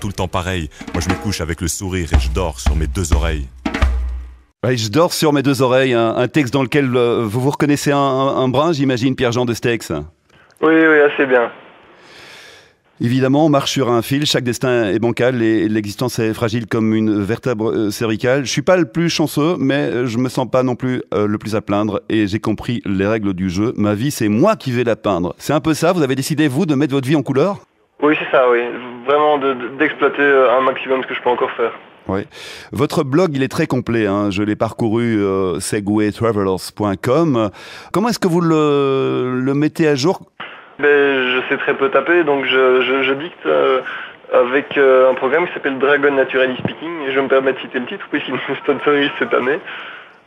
tout le temps pareil. Moi je me couche avec le sourire et je dors sur mes deux oreilles. Ouais, je dors sur mes deux oreilles, un texte dans lequel vous vous reconnaissez un brin, j'imagine, Pierre-Jean de Stex. Oui, assez bien. Évidemment, on marche sur un fil, chaque destin est bancal et l'existence est fragile comme une vertèbre cervicale. Je suis pas le plus chanceux, mais je me sens pas non plus le plus à plaindre et j'ai compris les règles du jeu. Ma vie, c'est moi qui vais la peindre. C'est un peu ça, vous avez décidé, vous, de mettre votre vie en couleur ? Oui, c'est ça, oui. Vraiment d'exploiter un maximum ce que je peux encore faire. Oui. Votre blog, il est très complet, hein. Je l'ai parcouru, segwaytravelers.com. Comment est-ce que vous le mettez à jour ? Je sais très peu taper, donc je dicte avec un programme qui s'appelle Dragon Naturally Speaking, et je me permets de citer le titre, puisqu'il me sponsorise cette année.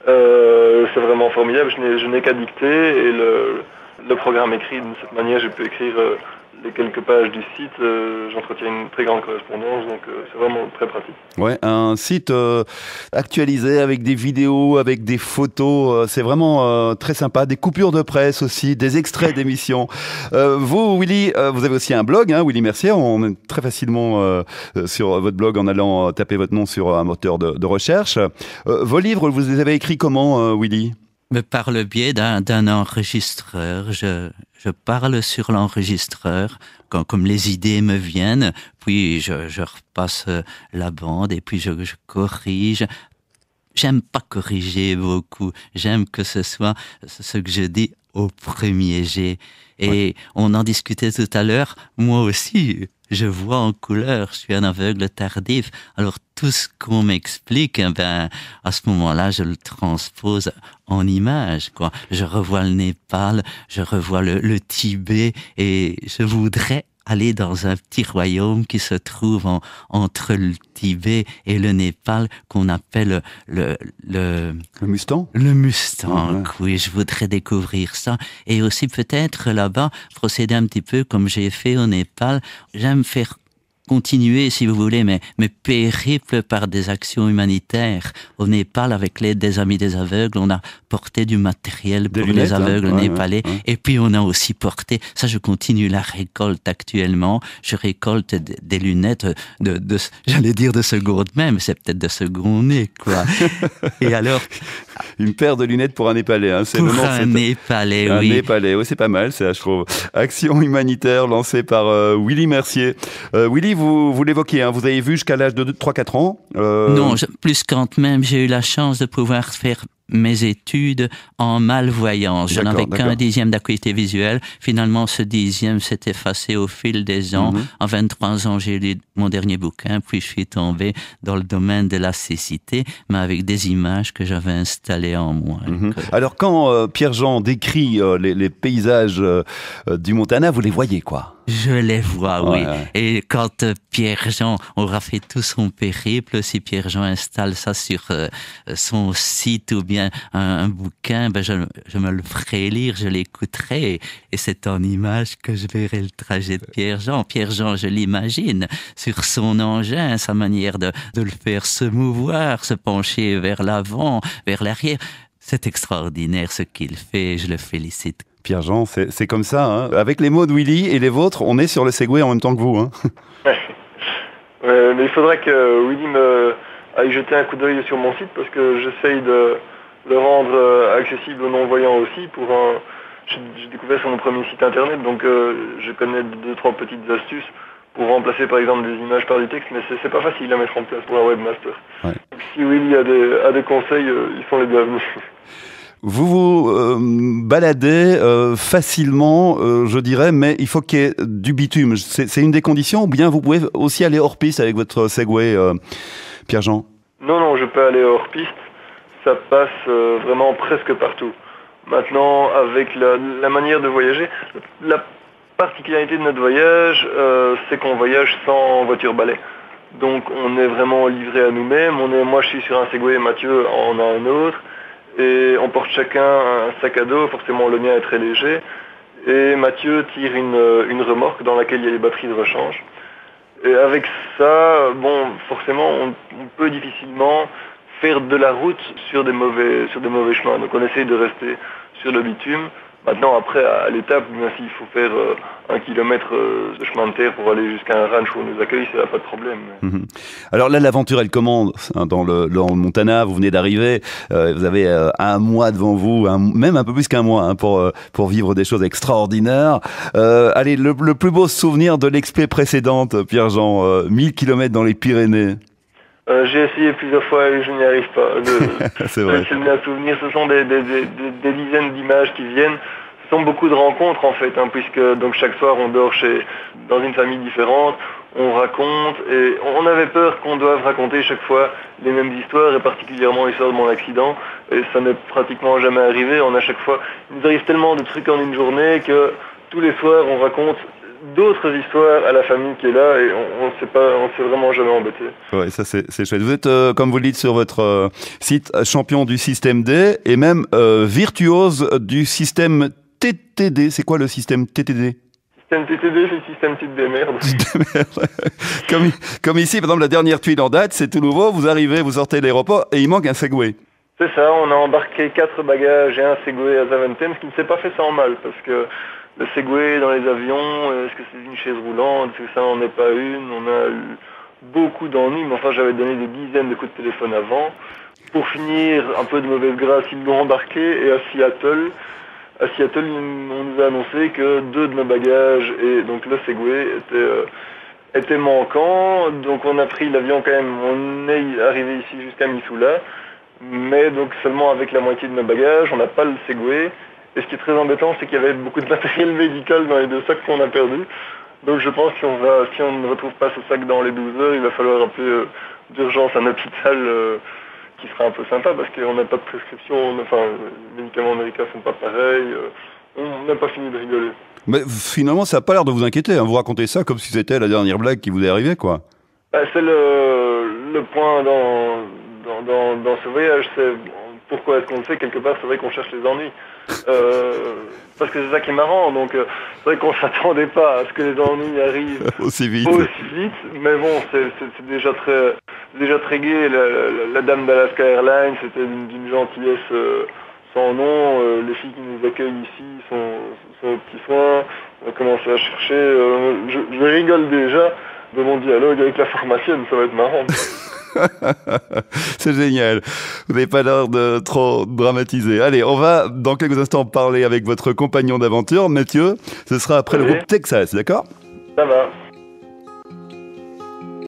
C'est vraiment formidable, je n'ai qu'à dicter, et le programme écrit de cette manière, je peux écrire les quelques pages du site, j'entretiens une très grande correspondance, donc c'est vraiment très pratique. Ouais, un site actualisé avec des vidéos, avec des photos, c'est vraiment très sympa, des coupures de presse aussi, des extraits d'émissions. Vous, Willy, vous avez aussi un blog, hein, Willy Mercier, on est très facilement sur votre blog en allant taper votre nom sur un moteur de recherche. Vos livres, vous les avez écrits comment, Willy ? Mais par le biais d'un enregistreur, je parle sur l'enregistreur comme les idées me viennent, puis je repasse la bande et puis je corrige. J'aime pas corriger beaucoup, j'aime que ce soit ce que je dis au premier jet. Et on en discutait tout à l'heure, moi aussi, je vois en couleur, je suis un aveugle tardif. Alors tout ce qu'on m'explique, à ce moment-là, je le transpose en images, quoi. Je revois le Népal, je revois le Tibet, et je voudrais aller dans un petit royaume qui se trouve entre le Tibet et le Népal, qu'on appelle le Mustang. Le Mustang, oui, je voudrais découvrir ça. Et aussi peut-être là-bas, procéder un petit peu comme j'ai fait au Népal. J'aime faire continuer, si vous voulez, mes périples par des actions humanitaires. Au Népal, avec l'aide des Amis des aveugles, on a porté du matériel pour les aveugles népalais. Et puis, on a aussi porté, ça je continue la récolte actuellement, je récolte des lunettes j'allais dire de seconde main, mais c'est peut-être de second nez, quoi. Et alors... Une paire de lunettes pour un Népalais, hein. C'est pour le nom, un Népalais, oui. Un Népalais, oui, c'est pas mal, ça, je trouve. Action humanitaire lancée par Willy Mercier. Willy, vous l'évoquiez, hein, vous avez vu jusqu'à l'âge de 3-4 ans. Non, plus quand même, j'ai eu la chance de pouvoir faire mes études en malvoyance. Je n'avais qu'un 10e d'acuité visuelle. Finalement, ce 10e s'est effacé au fil des ans. En 23 ans, j'ai lu mon dernier bouquin, puis je suis tombé dans le domaine de la cécité, mais avec des images que j'avais installées en moi. Alors, quand Pierre-Jean décrit les paysages du Montana, vous les voyez, quoi? Je les vois, oui. Et quand Pierre-Jean aura fait tout son périple, si Pierre-Jean installe ça sur son site ou bien un bouquin, je me le ferai lire, je l'écouterai. Et c'est en image que je verrai le trajet de Pierre-Jean. Pierre-Jean, je l'imagine, sur son engin, sa manière de le faire se mouvoir, se pencher vers l'avant, vers l'arrière. C'est extraordinaire ce qu'il fait, je le félicite. Pierre-Jean, c'est comme ça, hein. Avec les mots de Willy et les vôtres, on est sur le Segway en même temps que vous, hein. Mais il faudrait que Willy aille jeter un coup d'œil sur mon site, parce que j'essaye de le rendre accessible aux non-voyants aussi. J'ai découvert sur mon premier site internet, donc je connais 2-3 petites astuces pour remplacer par exemple des images par du texte, mais c'est pas facile à mettre en place pour un webmaster. Donc, si Willy a des conseils, ils sont les bienvenus. Vous vous baladez facilement, je dirais, mais il faut qu'il y ait du bitume. C'est une des conditions, ou bien vous pouvez aussi aller hors piste avec votre Segway, Pierre-Jean? Non, je peux aller hors piste. Ça passe vraiment presque partout. Maintenant, avec la manière de voyager, la particularité de notre voyage, c'est qu'on voyage sans voiture-balai. Donc on est vraiment livré à nous-mêmes. Moi je suis sur un Segway, Mathieu en a un autre. Et on porte chacun un sac à dos, forcément le mien est très léger. Et Mathieu tire une remorque dans laquelle il y a les batteries de rechange. Et avec ça, forcément, on peut difficilement faire de la route sur des mauvais chemins. Donc on essaye de rester sur le bitume. Maintenant, après, à l'étape, bien s'il faut faire 1 kilomètre de chemin de terre pour aller jusqu'à un ranch où on nous accueille, ça n'a pas de problème. Alors là, l'aventure, elle commence dans le Montana. Vous venez d'arriver. Vous avez un mois devant vous, même un peu plus qu'un mois, pour vivre des choses extraordinaires. Allez, le plus beau souvenir de l'expé précédente, Pierre-Jean, 1000 kilomètres dans les Pyrénées. J'ai essayé plusieurs fois et je n'y arrive pas. C'est vrai. C'est bien souvenir. Ce sont des dizaines d'images qui viennent. Ce sont beaucoup de rencontres en fait, puisque donc chaque soir on dort dans une famille différente, on raconte et on avait peur qu'on doive raconter chaque fois les mêmes histoires et particulièrement l'histoire de mon accident. Et ça n'est pratiquement jamais arrivé. Il nous arrive tellement de trucs en une journée que tous les soirs on raconte d'autres histoires à la famille qui est là et on s'est vraiment jamais embêté. Ouais, ça c'est chouette. Vous êtes, comme vous le dites sur votre site, champion du système D et même virtuose du système TTD. C'est quoi le système TTD? Système TTD, c'est le système type des merdes. Comme ici, par exemple, la dernière tuile en date, c'est tout nouveau. Vous arrivez, vous sortez de l'aéroport et il manque un Segway. C'est ça, on a embarqué 4 bagages et un Segway à Zaventem, ce qui ne s'est pas fait sans mal parce que le Segway dans les avions, est-ce que c'est une chaise roulante, est-ce que ça n'en est pas une? On a eu beaucoup d'ennuis, mais enfin j'avais donné des dizaines de coups de téléphone avant. Pour finir, un peu de mauvaise grâce, ils l'ont embarqué et à Seattle, on nous a annoncé que 2 de nos bagages et donc le Segway étaient manquants. Donc on a pris l'avion quand même, on est arrivé ici jusqu'à Missoula, mais donc seulement avec la moitié de nos bagages, on n'a pas le Segway. Et ce qui est très embêtant, c'est qu'il y avait beaucoup de matériel médical dans les 2 sacs qu'on a perdus. Donc je pense si on ne retrouve pas ce sac dans les 12 heures, il va falloir appeler d'urgence un hôpital qui sera un peu sympa parce qu'on n'a pas de prescription, les médicaments américains sont pas pareils, on n'a pas fini de rigoler. Mais finalement, ça n'a pas l'air de vous inquiéter, vous racontez ça comme si c'était la dernière blague qui vous est arrivée, quoi. C'est le point dans ce voyage, c'est pourquoi est-ce qu'on le fait quelque part, c'est vrai qu'on cherche les ennuis. Parce que c'est ça qui est marrant, donc c'est vrai qu'on s'attendait pas à ce que les ennuis arrivent aussi vite, mais bon, c'est déjà très gai. La dame d'Alaska Airlines, c'était d'une gentillesse sans nom. Les filles qui nous accueillent ici sont aux petits soins. On a commencé à chercher. Je rigole déjà de mon dialogue avec la pharmacienne, ça va être marrant. C'est génial. Vous n'avez pas l'air de trop dramatiser. Allez, on va dans quelques instants parler avec votre compagnon d'aventure, Mathieu. Ce sera après le groupe Texas, d'accord? Ça va.